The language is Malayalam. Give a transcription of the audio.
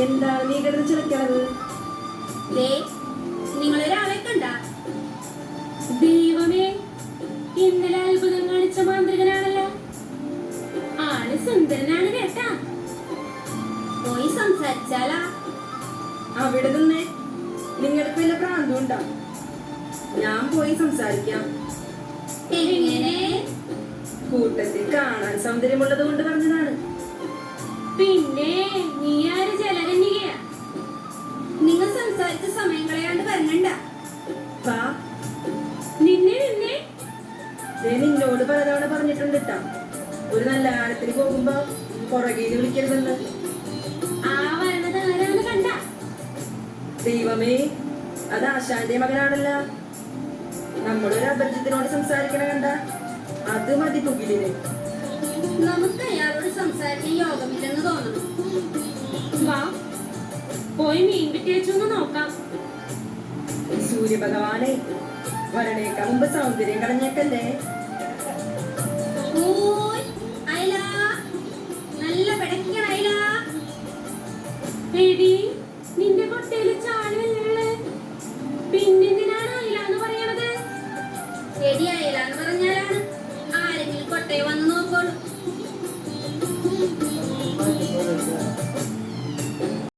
എന്താണ് നീ കിടന്ന് ചിലക്കണത്? നിങ്ങളൊരാളെ കണ്ട? ദൈവമേ, ഇന്നലെ അത്ഭുതം കാണിച്ച മാന്ത്രികനാണല്ലോ. ആള് സുന്ദരനാണ് കേട്ടാ. പോയി സംസാരിച്ചാലാ? അവിടെ നിന്നേ, നിങ്ങൾക്ക് വല്ല പ്രാന്തം ഉണ്ടോ? ഞാൻ പോയി സംസാരിക്കാം. എങ്ങനെ? കൂട്ടത്തിൽ കാണാൻ സൗന്ദര്യമുള്ളത് കൊണ്ട് പറഞ്ഞതാണ്. പിന്നെ നീ ആര് ജലകന്യകയാ? നിങ്ങൾ സംസാരിച്ച സമയം കളയാണ്ട് വരണ്ട. നിന്നെ നിന്നോട് പലതവണ പറഞ്ഞിട്ടുണ്ട് ട്ടാ, ഒരു നല്ല ആഴത്തിന് പോകുമ്പോ പുറകേന്ന് വിളിക്കരുതെന്ന്. ആ വരണത് ആരാന്ന് കണ്ട? ദൈവമേ, അത് ആശാന്റെ മകനാണല്ലോ. നമ്മളൊരു അപരിചിതനോട് സംസാരിക്കണ കണ്ട അത് മതി തുകിലിന്. നമുക്ക് അയാളോട് സംസാരിക്കാൻ യോഗമില്ലെന്ന് തോന്നുന്നു. വാ, പോയി മീൻ പിറ്റേച്ചൊന്ന് നോക്കാം. സൂര്യഭഗവാനെ, വരണേക്കാൾ മുമ്പ് സൗന്ദര്യം കളഞ്ഞേക്കല്ലേ.